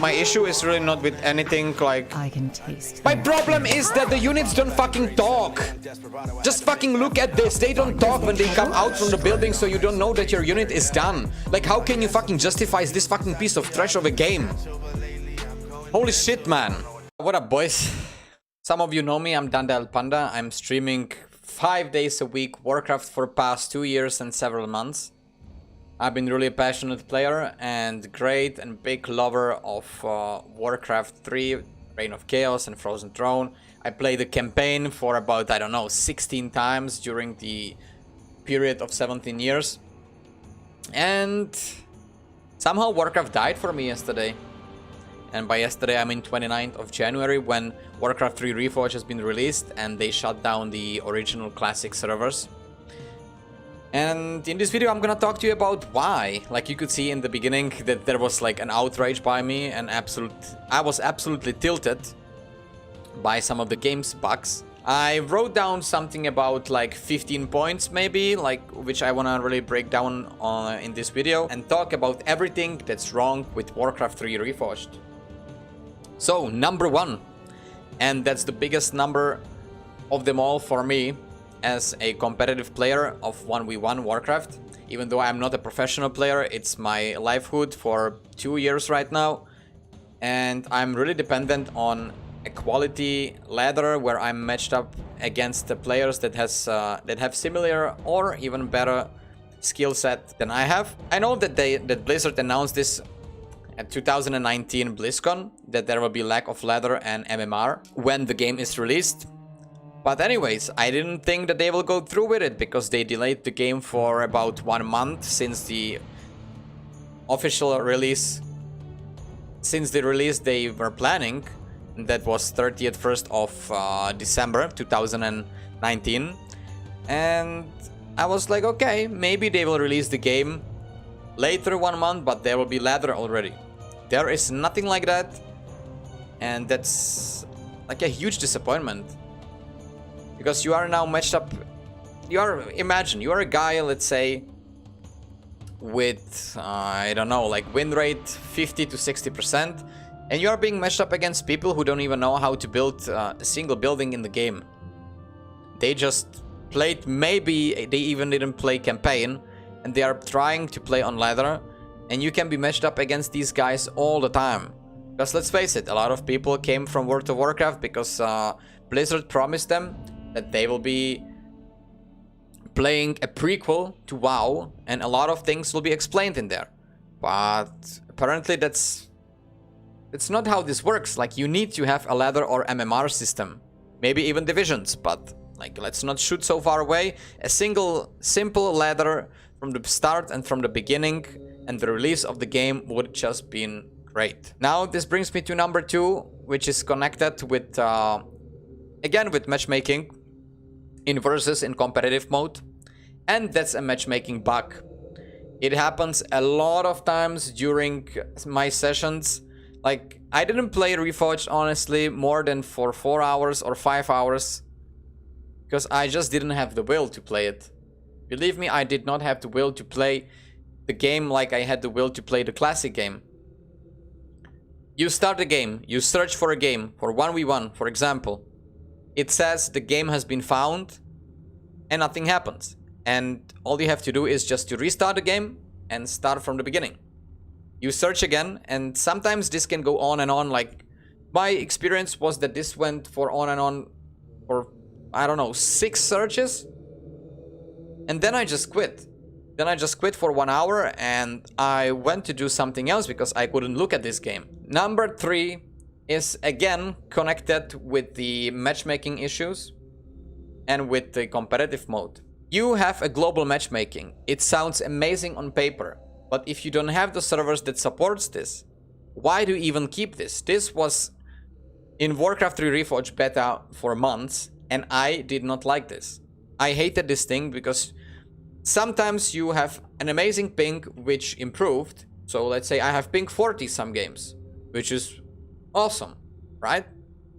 my issue is really not with anything like... I can taste. My problem is that the units don't fucking talk. Just fucking look at this. They don't talk when they come out from the building, so you don't know that your unit is done. Like, how can you fucking justify this fucking piece of trash of a game? Holy shit, man. What up, boys? Some of you know me, I'm Dandel Panda. I'm streaming 5 days a week Warcraft for past 2 years and several months. I've been really a passionate player and great and big lover of Warcraft 3, Reign of Chaos and Frozen Throne. I played the campaign for about, I don't know, 16 times during the period of 17 years. And somehow Warcraft died for me yesterday. And by yesterday I mean 29th of January, when Warcraft 3 Reforged has been released and they shut down the original classic servers. And in this video I'm gonna talk to you about why. Like, you could see in the beginning that there was like an outrage by me, and I was absolutely tilted by some of the game's bugs. I wrote down something about like 15 points maybe, like, which I wanna really break down in this video and talk about everything that's wrong with Warcraft 3 Reforged. So, number 1, and that's the biggest number of them all for me as a competitive player of 1v1 Warcraft. Even though I'm not a professional player, it's my livelihood for 2 years right now, and I'm really dependent on a quality ladder where I'm matched up against the players that have similar or even better skill set than I have. I know that Blizzard announced this at 2019 BlizzCon, that there will be lack of ladder and MMR when the game is released. But anyways, I didn't think that they will go through with it, because they delayed the game for about 1 month since the official release. Since the release they were planning, and that was 31st of December 2019. And I was like, okay, maybe they will release the game later 1 month, but there will be ladder already. There is nothing like that, and that's like a huge disappointment. Because you are now matched up, imagine, you are a guy, let's say, with, I don't know, like win rate 50 to 60%, and you are being matched up against people who don't even know how to build a single building in the game. They just played, maybe they even didn't play campaign, and they are trying to play on ladder, and you can be matched up against these guys all the time. Because let's face it, a lot of people came from World of Warcraft because Blizzard promised them that they will be playing a prequel to WoW, and a lot of things will be explained in there. But apparently that's not how this works. Like, you need to have a ladder or MMR system, maybe even divisions, but like, let's not shoot so far away. A single simple ladder from the start and from the beginning, and the release of the game would just been great. Now this brings me to number 2, which is connected with again with matchmaking in versus in competitive mode, and that's a matchmaking bug. It happens a lot of times during my sessions. Like, I didn't play Reforged honestly more than for 4 hours or 5 hours, because I just didn't have the will to play it. Believe me, I did not have the will to play the game like I had the will to play the classic game. You start a game, you search for a game, for 1v1 for example. It says the game has been found, and nothing happens. And all you have to do is just to restart the game and start from the beginning. You search again, and sometimes this can go on and on. Like, my experience was that this went for on and on for, I don't know, 6 searches. And then I just quit. Then I just quit for 1 hour, and I went to do something else because I couldn't look at this game. Number 3 is again connected with the matchmaking issues and with the competitive mode. You have a global matchmaking. It sounds amazing on paper, but if you don't have the servers that supports this, why do you even keep this? This was in Warcraft 3 Reforged beta for months, and I did not like this. I hated this thing because sometimes you have an amazing ping which improved. So let's say I have ping 40 some games, which is awesome, right?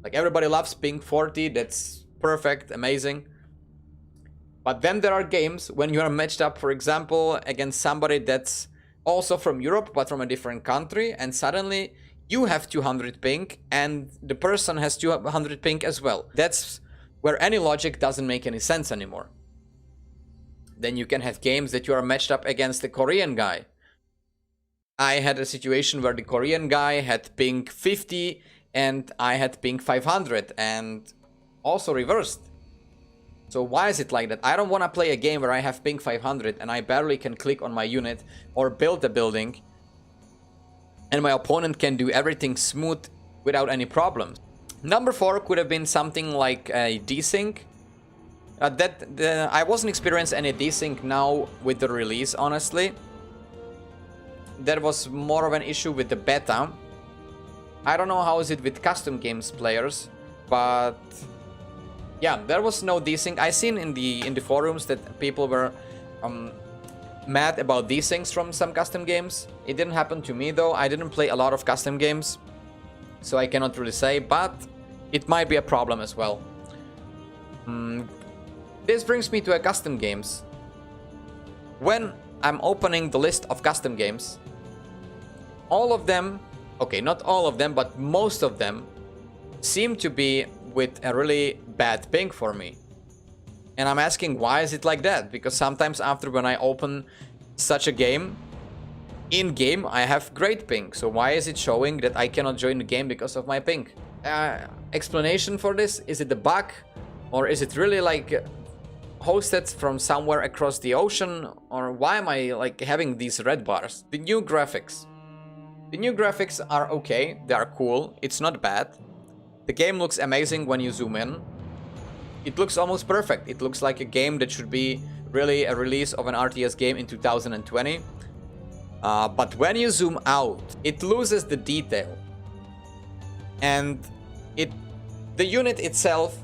Like, everybody loves ping 40, that's perfect, amazing. But then there are games when you are matched up, for example, against somebody that's also from Europe but from a different country, and suddenly you have 200 ping and the person has 200 ping as well. That's where any logic doesn't make any sense anymore. Then you can have games that you are matched up against a Korean guy. I had a situation where the Korean guy had ping 50 and I had ping 500, and also reversed. So why is it like that? I don't want to play a game where I have ping 500 and I barely can click on my unit or build a building, and my opponent can do everything smooth without any problems. Number 4 could have been something like a desync. I wasn't experiencing any desync now with the release, honestly. There was more of an issue with the beta. I don't know how is it with custom games players, but yeah, there was no desync. I seen in the forums that people were mad about desyncs from some custom games. It didn't happen to me though. I didn't play a lot of custom games, so I cannot really say, but it might be a problem as well. This brings me to a custom games. When I'm opening the list of custom games, all of them, okay, not all of them, but most of them seem to be with a really bad ping for me. And I'm asking, why is it like that? Because sometimes after when I open such a game, in game I have great ping. So why is it showing that I cannot join the game because of my ping? Explanation for this? Is it a bug? Or is it really like hosted from somewhere across the ocean? Or why am I like having these red bars? The new graphics. The new graphics are okay, they are cool, it's not bad. The game looks amazing when you zoom in. It looks almost perfect. It looks like a game that should be really a release of an RTS game in 2020. But when you zoom out, it loses the detail. And the unit itself,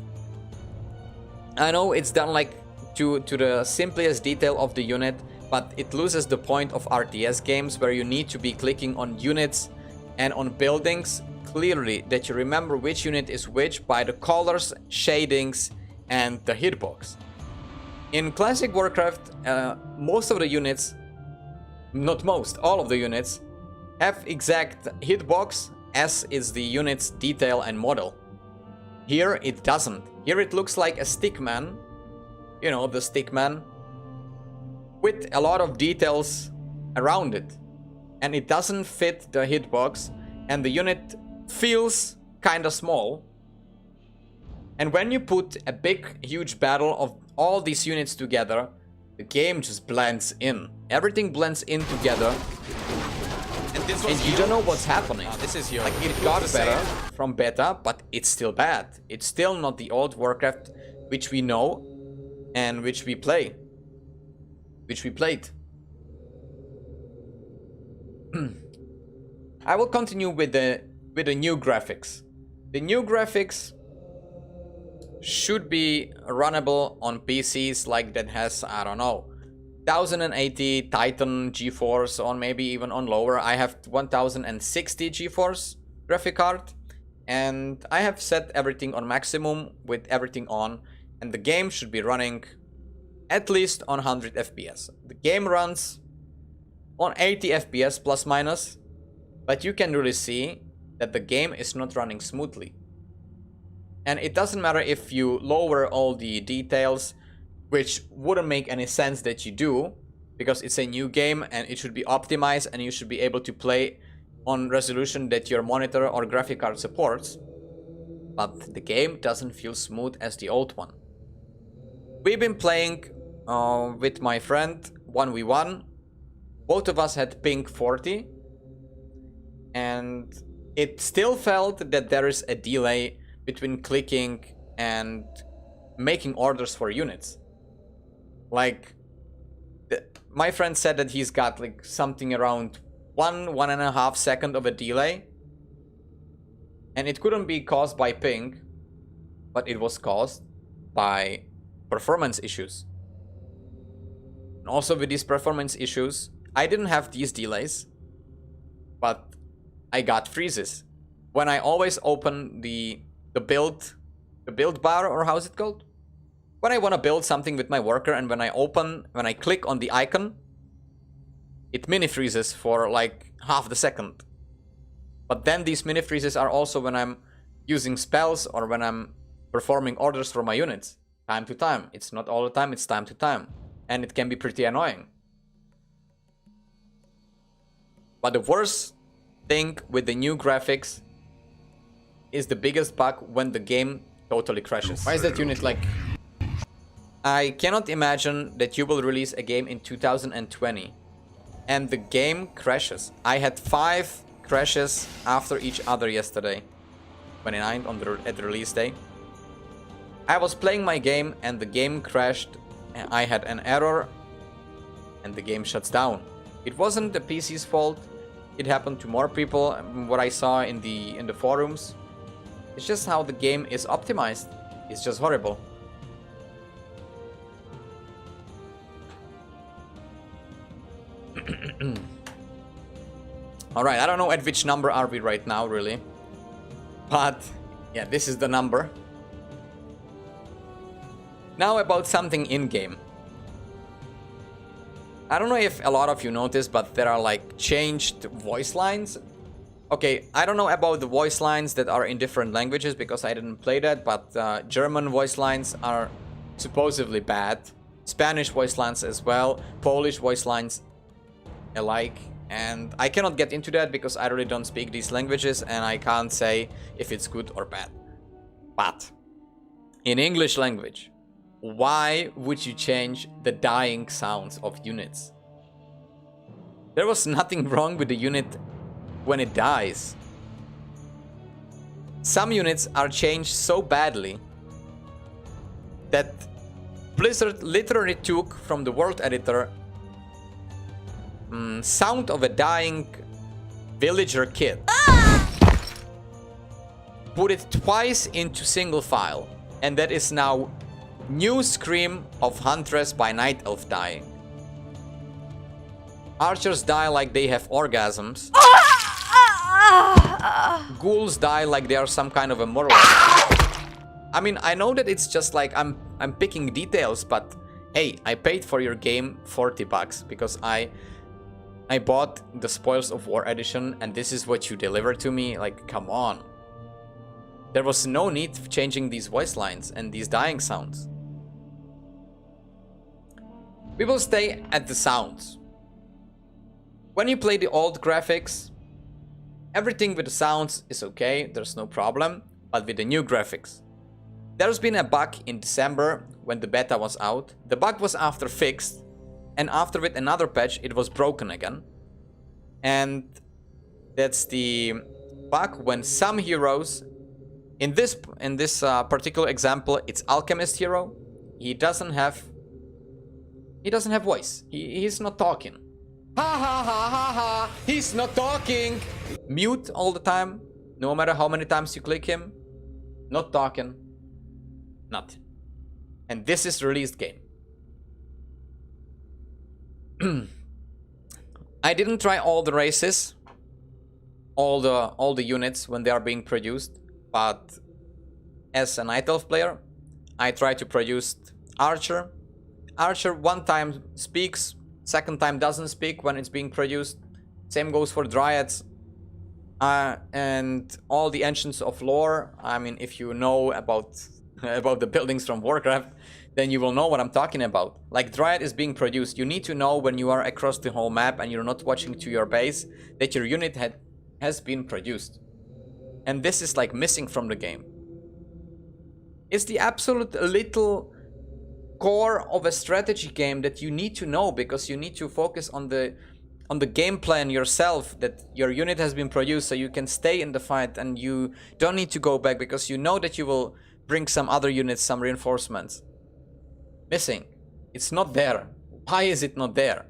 I know it's done like to the simplest detail of the unit, but it loses the point of RTS games where you need to be clicking on units and on buildings clearly, that you remember which unit is which by the colors, shadings, and the hitbox. In classic Warcraft, most of the units, not most, all of the units, have exact hitbox as is the unit's detail and model. Here it doesn't. Here it looks like a stickman, you know, the stickman, with a lot of details around it. And it doesn't fit the hitbox, and the unit feels kinda small. And when you put a big, huge battle of all these units together, the game just blends in. Everything blends in together. And you don't know what's happening. This is your, like, it got better from beta, but it's still bad. It's still not the old Warcraft which we know and which we play. Which we played. I will continue with the new graphics. The new graphics should be runnable on PCs like that has, I don't know, 1080 Titan GeForce, or maybe even on lower. I have 1060 GeForce graphic card, and I have set everything on maximum with everything on, and the game should be running at least on 100 FPS. The game runs on 80 FPS plus minus, but you can really see that the game is not running smoothly. And it doesn't matter if you lower all the details, which wouldn't make any sense that you do, because it's a new game and it should be optimized and you should be able to play on resolution that your monitor or graphic card supports. But the game doesn't feel smooth as the old one. We've been playing with my friend 1v1. Both of us had ping 40. And it still felt that there is a delay between clicking and making orders for units. Like, my friend said that he's got like something around 1.5 seconds of a delay. And it couldn't be caused by ping, but it was caused by performance issues. And also with these performance issues, I didn't have these delays, but I got freezes. When I always open the build bar, or how's it called? When I want to build something with my worker, and when I click on the icon, it mini freezes for like half the second. But then these mini freezes are also when I'm using spells or when I'm performing orders for my units. Time to time. It's not all the time, it's time to time. And it can be pretty annoying. But the worst thing with the new graphics is the biggest bug when the game totally crashes. Why is that unit like... I cannot imagine that you will release a game in 2020 and the game crashes. I had 5 crashes after each other yesterday, 29th at the release day. I was playing my game and the game crashed. I had an error and the game shuts down. It wasn't the PC's fault. It happened to more people. What I saw in the forums. It's just how the game is optimized. It's just horrible. Alright, I don't know at which number are we right now, really. But, yeah, this is the number. Now about something in-game. I don't know if a lot of you noticed, but there are like changed voice lines. Okay, I don't know about the voice lines that are in different languages because I didn't play that, but German voice lines are supposedly bad. Spanish voice lines as well, Polish voice lines alike. And I cannot get into that because I really don't speak these languages and I can't say if it's good or bad. But in English language, why would you change the dying sounds of units? There was nothing wrong with the unit when it dies. Some units are changed so badly that Blizzard literally took from the world editor sound of a dying villager kid. Put it twice into single file, and that is now new scream of Huntress by Night Elf dying. Archers die like they have orgasms. Ghouls die like they are some kind of a moral. I mean, I know that it's just like I'm picking details, but hey, I paid for your game $40 because I bought the Spoils of War edition and this is what you delivered to me. Like, come on. There was no need for changing these voice lines and these dying sounds. We will stay at the sounds. When you play the old graphics, everything with the sounds is okay, there's no problem, but with the new graphics. There's been a bug in December when the beta was out. The bug was after fixed, and after with another patch it was broken again. And that's the bug when some heroes, in this particular example, it's Alchemist hero. He doesn't have voice. He's not talking. Ha ha ha ha ha! He's not talking! Mute all the time, no matter how many times you click him. Not talking. Nothing. And this is released game. I didn't try all the races, all the units when they are being produced, but as a Night Elf player, I try to produce Archer. Archer one time speaks, second time doesn't speak when it's being produced. Same goes for Dryads. And all the Ancients of Lore. I mean, if you know about the buildings from Warcraft, then you will know what I'm talking about. Like, Dryad is being produced. You need to know when you are across the whole map and you're not watching to your base that your unit has been produced. And this is like missing from the game. It's the absolute little core of a strategy game that you need to know, because you need to focus on the game plan yourself, that your unit has been produced so you can stay in the fight and you don't need to go back because you know that you will bring some other units, some reinforcements. Missing. It's not there. Why is it not there?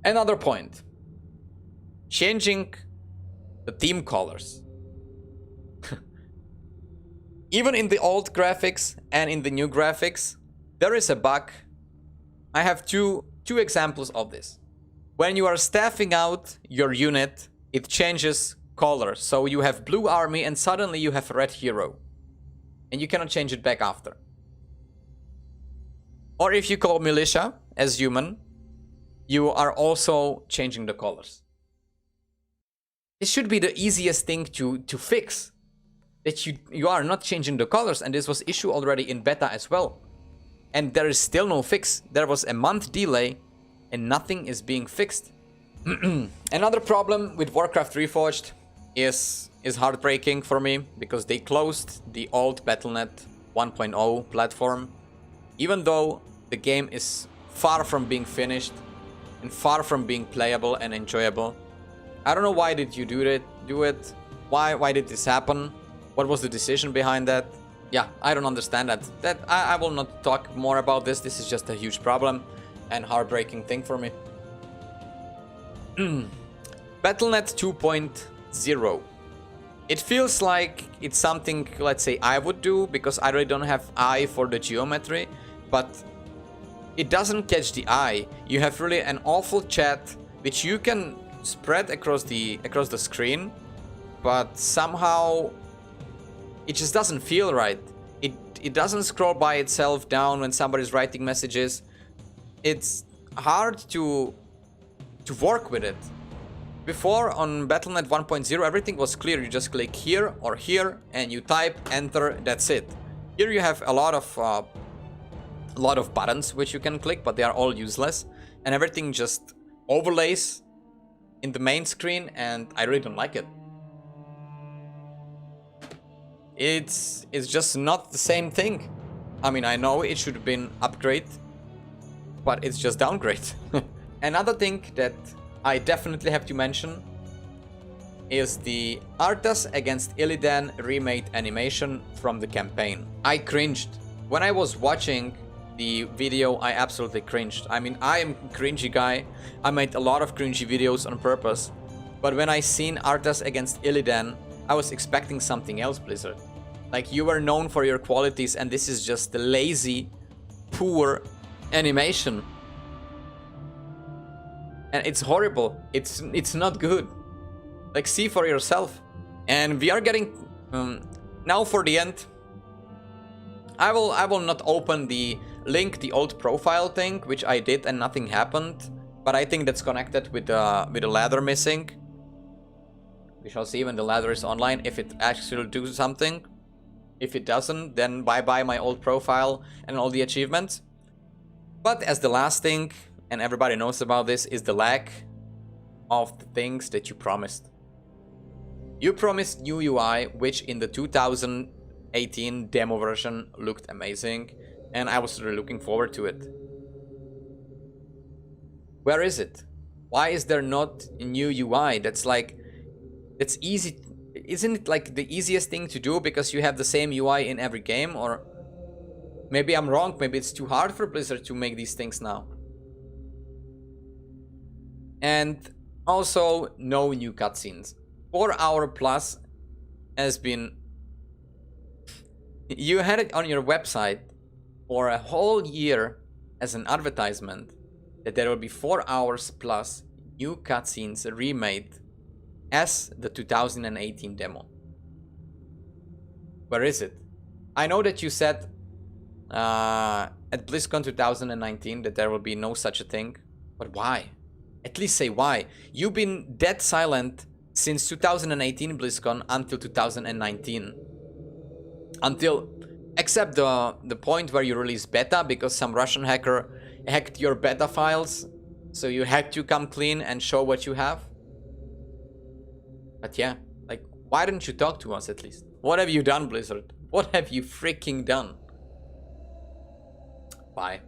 Another point. Changing the team colors. Even in the old graphics and in the new graphics, there is a bug. I have two examples of this. When you are staffing out your unit, it changes color. So you have blue army and suddenly you have red hero. And you cannot change it back after. Or if you call militia as human, you are also changing the colors. This should be the easiest thing to fix. That you are not changing the colors, and this was issue already in beta as well. And there is still no fix. There was a month delay and nothing is being fixed. Another problem with Warcraft Reforged is heartbreaking for me, because they closed the old Battle.net 1.0 platform. Even though the game is far from being finished and far from being playable and enjoyable. I don't know why did you do it? Why did this happen? What was the decision behind that? Yeah, I don't understand that. I will not talk more about this. This is just a huge problem and heartbreaking thing for me. Battle.net 2.0. It feels like it's something, let's say, I would do, because I really don't have eye for the geometry, but it doesn't catch the eye. You have really an awful chat, which you can spread across the screen, but somehow it just doesn't feel right. It doesn't scroll by itself down when somebody's writing messages. It's hard to work with it. Before, on Battle.net 1.0, everything was clear. You just click here or here and you type enter, that's it. Here you have a lot of buttons which you can click, but they are all useless, and everything just overlays in the main screen, and I really don't like it. It's just not the same thing. I mean, I know it should have been upgrade, but it's just downgrade. Another thing that I definitely have to mention is the Arthas against Illidan remade animation from the campaign. I cringed. When I was watching the video, I absolutely cringed. I mean, I am a cringy guy. I made a lot of cringy videos on purpose. But when I seen Arthas against Illidan, I was expecting something else, Blizzard. Like, you were known for your qualities, and this is just the lazy, poor animation. And it's horrible. It's not good. Like, see for yourself. And we are getting now for the end. I will not open the link, the old profile thing, which I did and nothing happened. But I think that's connected with the ladder missing. We shall see when the ladder is online if it actually do something. If it doesn't, then bye-bye my old profile and all the achievements. But as the last thing, and everybody knows about this, is the lack of the things that you promised. You promised new UI, which in the 2018 demo version looked amazing, and I was really looking forward to it. Where is it? Why is there not a new UI? That's easy. Isn't it like the easiest thing to do because you have the same UI in every game? Or maybe I'm wrong, maybe it's too hard for Blizzard to make these things now. And also, no new cutscenes. 4 hour plus has been... You had it on your website for a whole year as an advertisement that there will be 4 hours plus new cutscenes remade as the 2018 demo. Where is it? I know that you said at BlizzCon 2019 that there will be no such a thing, but why? At least say why. You've been dead silent since 2018 BlizzCon until 2019. Except the point where you released beta because some Russian hacker hacked your beta files, so you had to come clean and show what you have. But yeah, like, why didn't you talk to us at least? What have you done, Blizzard? What have you freaking done? Bye.